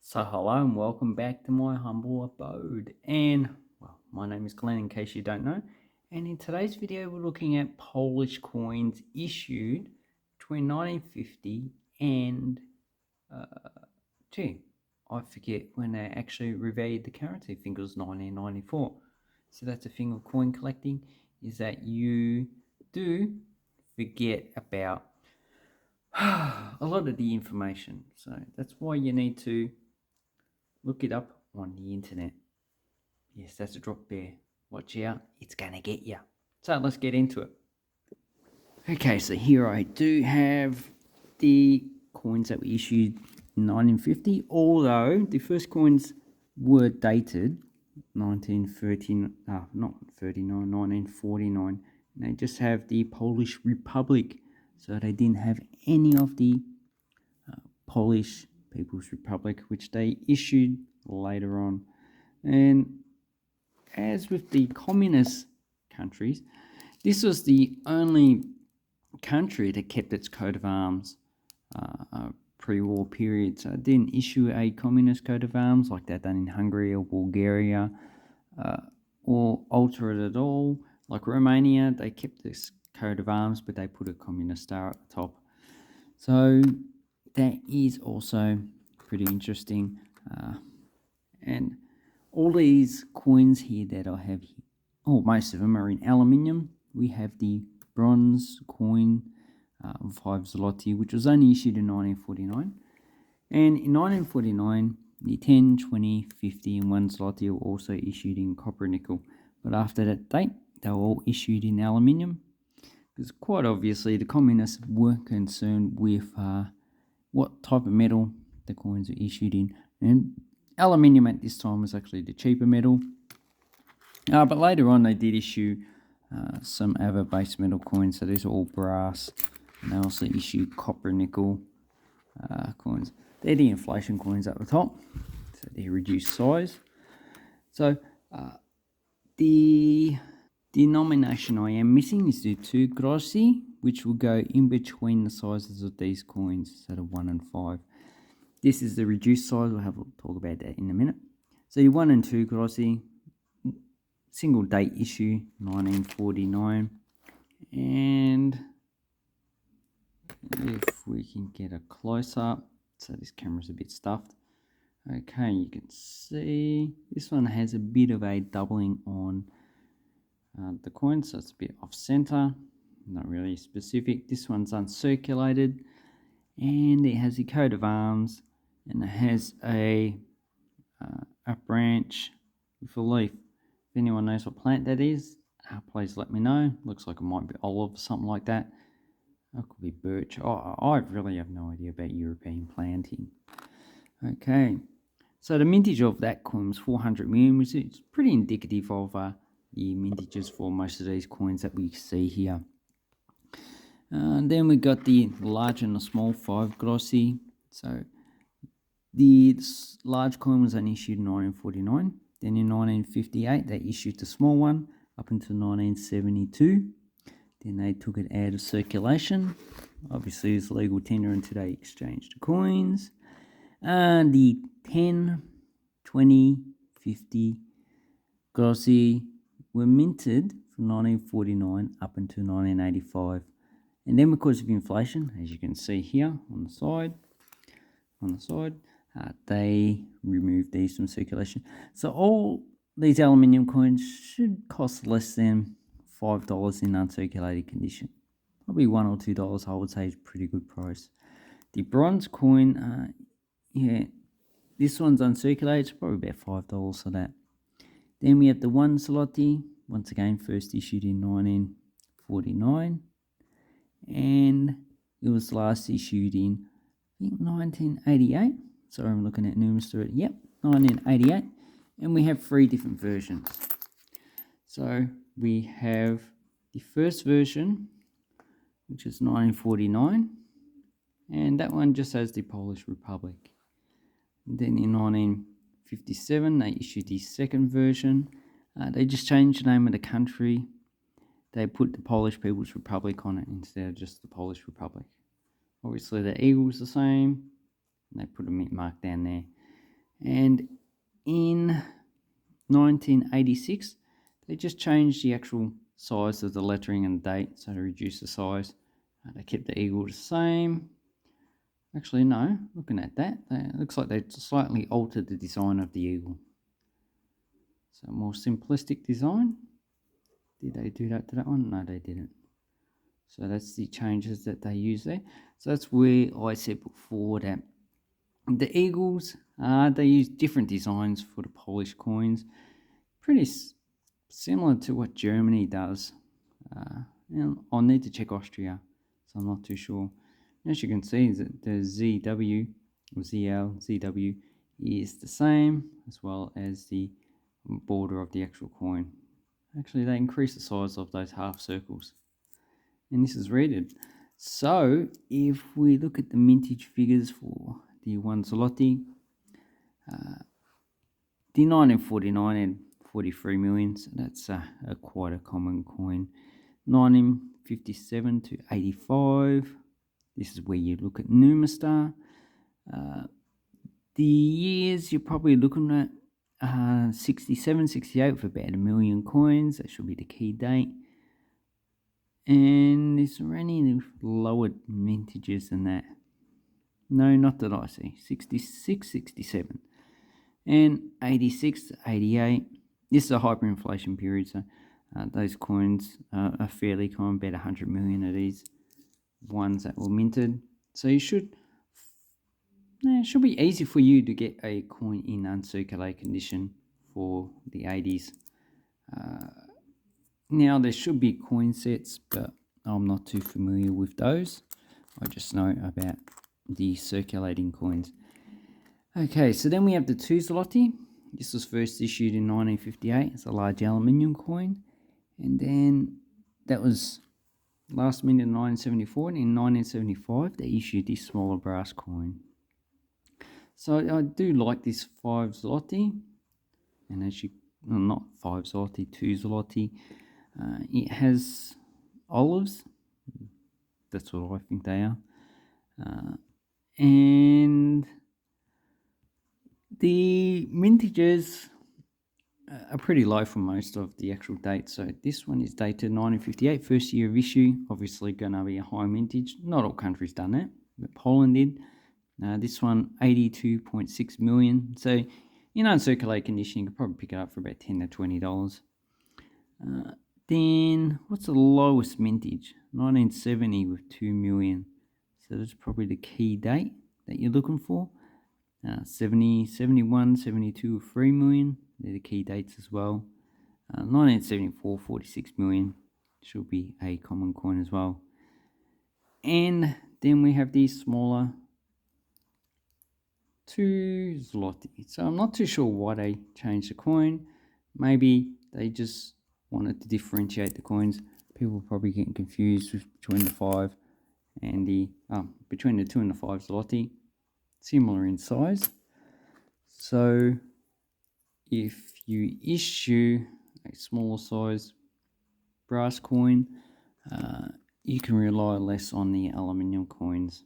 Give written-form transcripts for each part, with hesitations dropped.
So hello and welcome back to my humble abode. And well, my name is Glenn in case you don't know. And in today's video we're looking at Polish coins issued between 1950 and gee, I forget when they actually revalued the currency. I think it was 1994. So that's a thing of coin collecting, is that you do forget about a lot of the information. So that's why you need to look it up on the internet. Yes, that's a drop bear. Watch out, it's gonna get you. So let's get into it. Okay, so here I do have the coins that were issued in 1950, although the first coins were dated 1949. And they just have the Polish Republic, so they didn't have any of the Polish People's Republic, which they issued later on. And as with the communist countries, this was the only country that kept its coat of arms pre-war period. So it didn't issue a communist coat of arms like that done in Hungary or Bulgaria, or alter it at all. Like Romania, they kept this coat of arms, but they put a communist star at the top. So that is also pretty interesting. And all these coins here that I have here, most of them are in aluminium. We have the bronze coin of 5 zloty, which was only issued in 1949. And in 1949, the 10, 20, 50, and 1 zloty were also issued in copper and nickel. But after that date, they were all issued in aluminium, because quite obviously the communists weren't concerned with what type of metal the coins were issued in. And aluminium at this time was actually the cheaper metal. But later on they did issue some other base metal coins, so these are all brass. And they also issued copper and nickel coins. They're the inflation coins at the top, so they're reduced size. So the denomination I am missing is the 2 grossi, which will go in between the sizes of these coins, so the 1 and 5. This is the reduced size. We'll have a talk about that in a minute. So your 1 and 2 grossi, single date issue, 1949. And if we can get a close up, so this camera's a bit stuffed. Okay, you can see this one has a bit of a doubling on the coin, so it's a bit off center, not really specific. This one's uncirculated, and it has the coat of arms, and it has a branch with a leaf. If anyone knows what plant that is, please let me know. Looks like it might be olive or something like that. It could be birch. I really have no idea about European planting. Okay, so the mintage of that coin was 400 million, which is pretty indicative of the mintages for most of these coins that we see here. Then we got the large and the small 5 grossi. So the large coin was only issued in 1949. Then in 1958 they issued the small one up until 1972. Then they took it out of circulation. Obviously it's legal tender until they exchanged the coins. And the 10, 20, 50 grossi were minted from 1949 up until 1985. And then because of inflation, as you can see here on the side, they removed these from circulation. So all these aluminium coins should cost less than $5 in uncirculated condition. Probably $1 or $2 I would say is a pretty good price. The bronze coin, this one's uncirculated, it's probably about $5 for that. Then we have the 1 zloty, once again first issued in 1949, and it was last issued in, I think, 1988. Sorry, I'm looking at numerous through it. Yep, 1988, and we have 3 different versions. So we have the first version, which is 1949, and that one just has the Polish Republic. And then in 1957 they issued the second version. They just changed the name of the country. They put the Polish People's Republic on it instead of just the Polish Republic. Obviously the eagle's the same, and they put a mint mark down there. And in 1986, they just changed the actual size of the lettering and date, so to reduce the size. They kept the eagle the same. Actually, no, looking at that, it looks like they slightly altered the design of the eagle. So more simplistic design. Did they do that to that one? No, they didn't. So that's the changes that they use there. So that's where I said before that the eagles, they use different designs for the Polish coins. Pretty similar to what Germany does. I'll need to check Austria, so I'm not too sure. As you can see, that the ZW or ZL, ZW is the same, as well as the border of the actual coin. Actually, they increase the size of those half circles. And this is rated. So, if we look at the mintage figures for the 1 zloty, the 1949 had 43 million, so that's quite a common coin. 1957 to 85, this is where you look at Numastar. The years you're probably looking at 67, 68 with about 1 million coins. That should be the key date. And is there any lower mintages than that? No, not that I see. 66, 67. And 86 to 88. This is a hyperinflation period, so those coins are fairly common, about 100 million of these ones that were minted. So it should be easy for you to get a coin in uncirculated condition for the 80s. Now there should be coin sets, but I'm not too familiar with those. I just know about the circulating coins. Okay, so then we have the 2 zloty. This was first issued in 1958. It's a large aluminium coin. And then that was last minted in 1974. And in 1975, they issued this smaller brass coin. So I do like this 5 zloty. And as you, well, not 5 zloty, 2 zloty. It has olives. That's what I think they are. And the mintages are pretty low for most of the actual dates. So this one is dated 1958, first year of issue. Obviously going to be a high mintage. Not all countries done that, but Poland did. This one, 82.6 million. So in uncirculated condition, you could probably pick it up for about $10 to $20. Then what's the lowest mintage? 1970 with 2 million. So that's probably the key date that you're looking for. 70, 71, 72, 3 million. They're the key dates as well. 1974, 46 million. Should be a common coin as well. And then we have these smaller 2 zloty. So I'm not too sure why they changed the coin. Maybe they just wanted to differentiate the coins. People are probably getting confused between the 5 and the between the 2 and the 5 zloty. Similar in size. So if you issue a smaller size brass coin, you can rely less on the aluminium coins.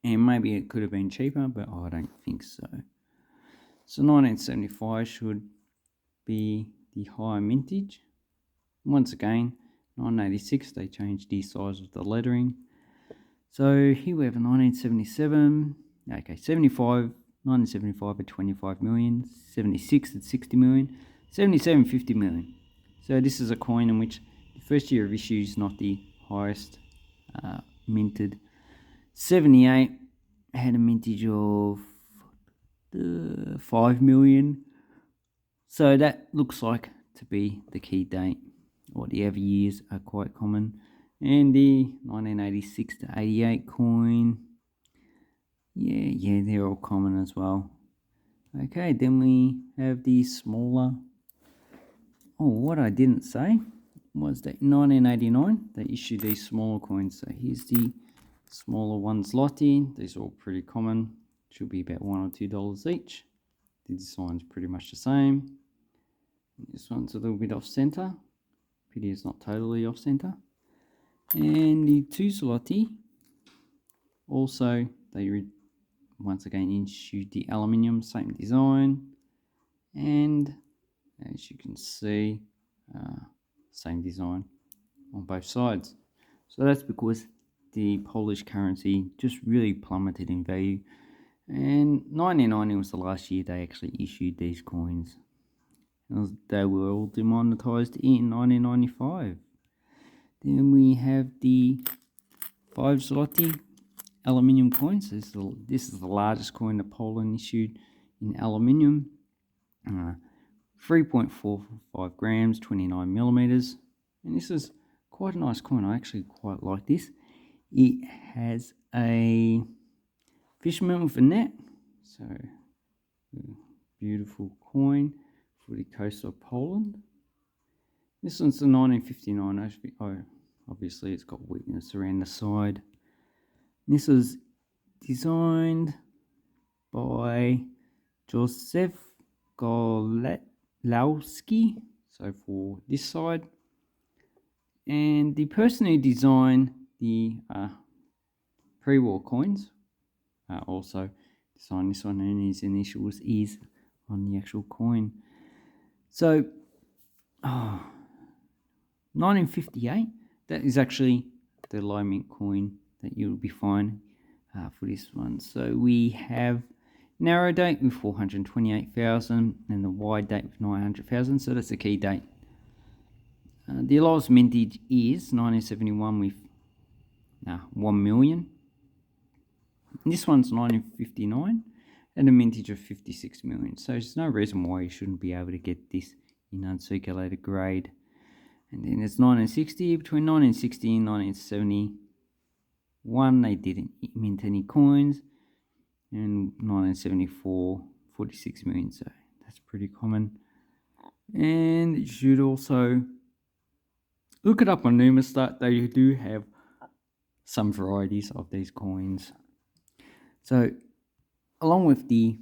And maybe it could have been cheaper, but I don't think so. So 1975 should be the higher mintage. Once again, 1986 they changed the size of the lettering. So here we have a 1977, okay, 75, 1975 at 25 million, 76 at 60 million, 77 50 million. So this is a coin in which the first year of issue is not the highest minted. 78 had a mintage of 5 million. So that looks like to be the key date, or the ever years are quite common. And the 1986 to 88 coin, yeah, they're all common as well. Okay, then we have the smaller. Oh, what I didn't say was that in 1989 they issued these smaller coins. So here's the smaller 1 zloty. These are all pretty common. Should be about $1 or $2 each. The design's pretty much the same. This one's a little bit off center. Pity it's not totally off center. And the 2 zloty, also they once again issued the aluminium, same design, and as you can see, same design on both sides. So that's because the Polish currency just really plummeted in value, and 1990 was the last year they actually issued these coins. They were all demonetized in 1995. Then we have the 5 zloty aluminium coins. This is the largest coin that Poland issued in aluminium. 3.45 grams, 29 millimeters. And this is quite a nice coin. I actually quite like this. It has a fisherman with a net. So, beautiful coin for the coast of Poland. This one's the 1959. Oh, obviously it's got weakness around the side. This was designed by Joseph Goletsky, so for this side. And the person who designed the pre-war coins also designed this one, and his initials is on the actual coin. So, 1958, that is actually the low mint coin that you'll be finding for this one. So we have narrow date with 428,000 and the wide date with 900,000, so that's the key date. The lowest mintage is 1971 with 1 million. And this one's 1959 and a mintage of 56 million. So there's no reason why you shouldn't be able to get this in uncirculated grade. And then it's 1960. Between 1960 and 1971, they didn't mint any coins. And 1974, 46 million. So that's pretty common. And you should also look it up on Numistat. They do have some varieties of these coins. So, along with the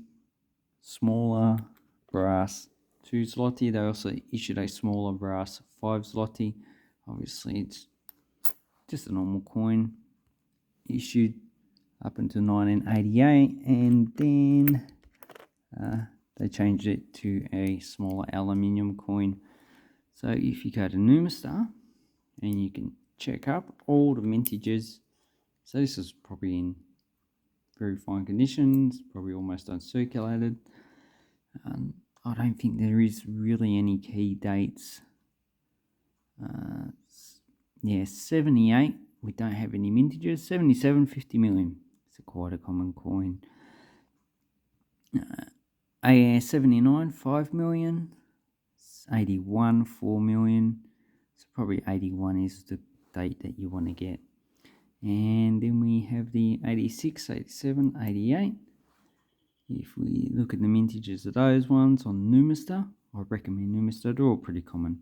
smaller brass 2 zloty, they also issued a smaller brass 5 zloty. Obviously, it's just a normal coin issued up until 1988, and then they changed it to a smaller aluminium coin. So if you go to Numistar, and you can check up all the mintages. So this is probably in very fine conditions, probably almost uncirculated. I don't think there is really any key dates. 78, we don't have any mintages. 77, 50 million. It's quite a common coin. AS 79, 5 million. 81, 4 million. So probably 81 is the date that you want to get. And then we have the 86, 87, 88. If we look at the mintages of those ones on Numistar, I recommend Numistar. They're all pretty common.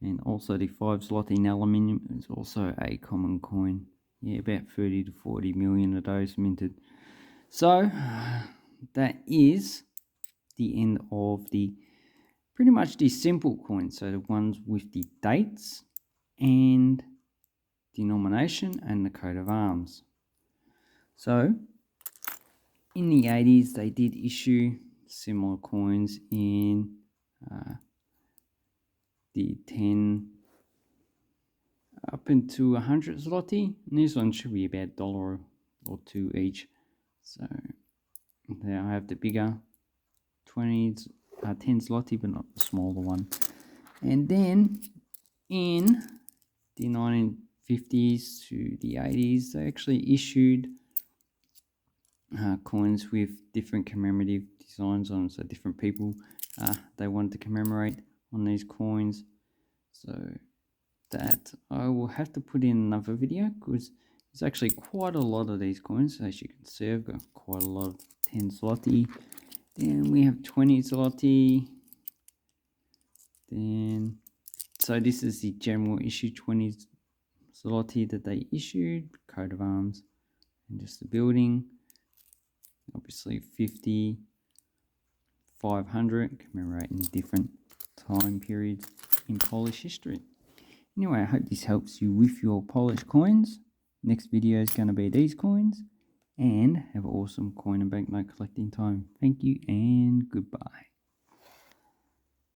And also the 5 zloty in aluminium is also a common coin. Yeah, about 30 to 40 million of those minted. So that is the end of the pretty much the simple coins. So the ones with the dates and denomination and the coat of arms. So in the 80s, they did issue similar coins in the 10 up into 100 zloty. And this one should be about $1 or $2 each. So there I have the bigger 10 zloty, but not the smaller one. And then in the 1950s to the 80s, they actually issued coins with different commemorative designs on, so different people they wanted to commemorate on these coins. So that I will have to put in another video because there's actually quite a lot of these coins. As you can see, I've got quite a lot of 10 zloty. Then we have 20 zloty. Then, so this is the general issue 20 zloty that they issued, coat of arms, and just the building. Obviously 50, 500, commemorating different time periods in Polish history. Anyway, I hope this helps you with your Polish coins. Next video is going to be these coins. and have awesome coin and banknote collecting time. Thank you and goodbye.